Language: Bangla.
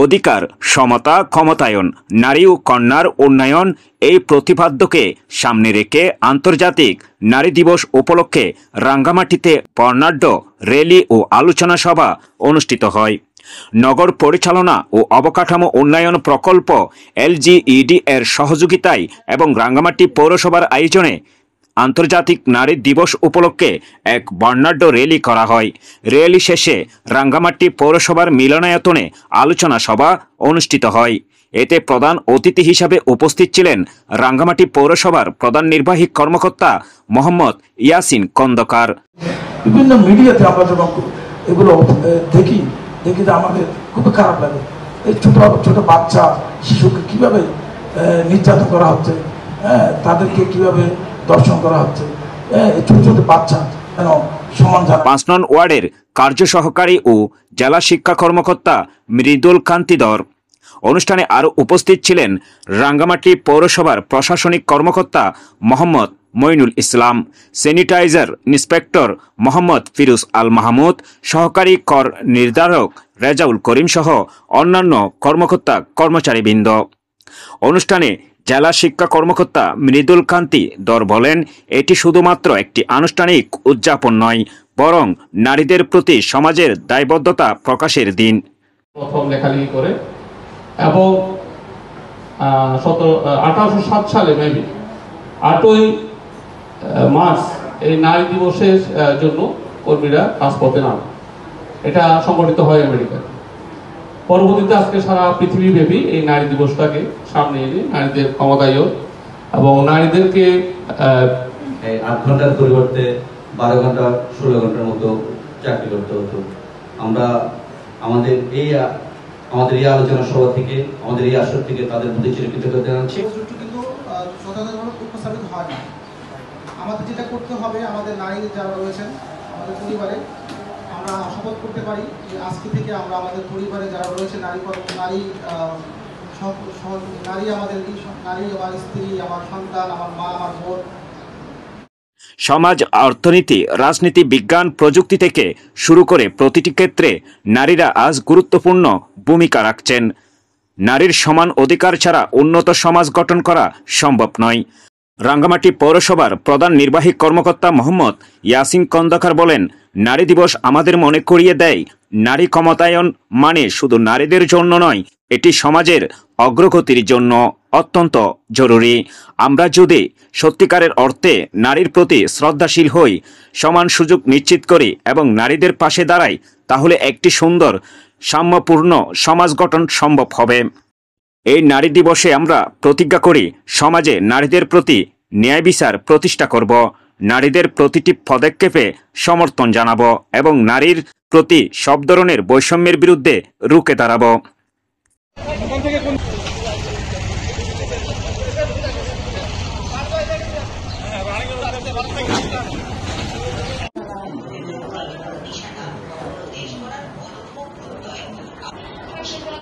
অধিকার, সমতা, ক্ষমতায়ন, নারী ও কন্যার উন্নয়ন এই প্রতিপাদ্যকে সামনে রেখে আন্তর্জাতিক নারী দিবস উপলক্ষে রাঙ্গামাটিতে বর্ণাঢ্য র্যালি ও আলোচনা সভা অনুষ্ঠিত হয়। নগর পরিচালনা ও অবকাঠামো উন্নয়ন প্রকল্প LGED এর সহযোগিতায় এবং রাঙ্গামাটি পৌরসভার আয়োজনে আন্তর্জাতিক নারী দিবস উপলক্ষে এক বর্ণাঢ্য র্যালি করা হয়। র্যালি শেষে রাঙ্গামাটি পৌরসভার মিলনায়তনে আলোচনা সভা অনুষ্ঠিত হয়। এতে প্রধান অতিথি হিসাবে উপস্থিত ছিলেন রাঙ্গামাটি পৌরসভার প্রধান নির্বাহী কর্মকর্তা মোহাম্মদ ইয়াসিন খন্দকার। বিভিন্ন মিডিয়াতে আমরা যখন এগুলো দেখি যে আমাদের খুব খারাপ লাগে। এই ছোট ছোট বাচ্চা শিশুকে কিভাবে নির্যাতন করা হচ্ছে, তাদেরকে কিভাবে দর্শন করা হচ্ছে, ছোট ছোট বাচ্চা সমান। ৫ নং ওয়ার্ডের কার্য সহকারী ও জেলা শিক্ষা কর্মকর্তা মৃদুল কান্তি দর। অনুষ্ঠানে আরও উপস্থিত ছিলেন রাঙ্গামাটি পৌরসভার প্রশাসনিক কর্মকর্তা মোহাম্মদ মইনুল ইসলাম, স্যানিটাইজার ইন্সপেক্টর মোহাম্মদ ফিরোজ আল মাহমুদ, সহকারী কর নির্ধারক রেজাউল করিম সহ অন্যান্য কর্মকর্তা কর্মচারীবৃন্দ। অনুষ্ঠানে জেলা শিক্ষা কর্মকর্তা মৃদুল কান্তি দর বলেন, এটি শুধুমাত্র একটি আনুষ্ঠানিক উদযাপন নয়, বরং নারীদের প্রতি সমাজের দায়বদ্ধতা প্রকাশের দিন। প্রথম লেখালেখি করে এবং 1807 সালে মেবি 8ই মার্চ এই নারী দিবসের জন্য কর্মীরা রাজপথে নামে। এটা সংগঠিত হয় আমেরিকায়। পরবর্তীতে আজকে সারা পৃথিবীব্যাপী এই নারী দিবসটাকে সামনে এনে নারীদের ক্ষমতায়ন এবং নারীদেরকে 8 ঘন্টার পরিবর্তে 12 ঘন্টা 16 ঘন্টার মতো চাকরি করতে হতো। আমরা আমাদের এই আলোচনা সভা থেকে, আমাদের এই আসর থেকে তাদের প্রতি চিরকৃতজ্ঞতা জানাচ্ছি। কিন্তু যথাযথভাবে উপস্থাপিত হয় না। আমাদের যেটা করতে হবে, আমাদের নারী যারা রয়েছেন আমাদের পরিবারে, আমরা শপথ করতে পারি যে আজকে থেকে আমরা আমাদের পরিবারে যারা রয়েছে নারী আমাদের নারী, আমার স্ত্রী, আমার সন্তান, আমার মা, আমার বোন। সমাজ, অর্থনীতি, রাজনীতি, বিজ্ঞান, প্রযুক্তি থেকে শুরু করে প্রতিটি ক্ষেত্রে নারীরা আজ গুরুত্বপূর্ণ ভূমিকা রাখছেন। নারীর সমান অধিকার ছাড়া উন্নত সমাজ গঠন করা সম্ভব নয়। রাঙ্গামাটি পৌরসভার প্রধান নির্বাহী কর্মকর্তা মোহাম্মদ ইয়াসিন খন্দকার বলেন, নারী দিবস আমাদের মনে করিয়ে দেয়, নারী ক্ষমতায়ন মানে শুধু নারীদের জন্য নয়, এটি সমাজের অগ্রগতির জন্য অত্যন্ত জরুরি। আমরা যদি সত্যিকারের অর্থে নারীর প্রতি শ্রদ্ধাশীল হই, সমান সুযোগ নিশ্চিত করি এবং নারীদের পাশে দাঁড়াই, তাহলে একটি সুন্দর সাম্যপূর্ণ সমাজ গঠন সম্ভব হবে। এই নারী দিবসে আমরা প্রতিজ্ঞা করি, সমাজে নারীদের প্রতি ন্যায় বিচার প্রতিষ্ঠা করব, নারীদের প্রতিটি পদক্ষেপে সমর্থন জানাবো এবং নারীর প্রতি সব ধরনের বৈষম্যের বিরুদ্ধে রুখে দাঁড়াবো।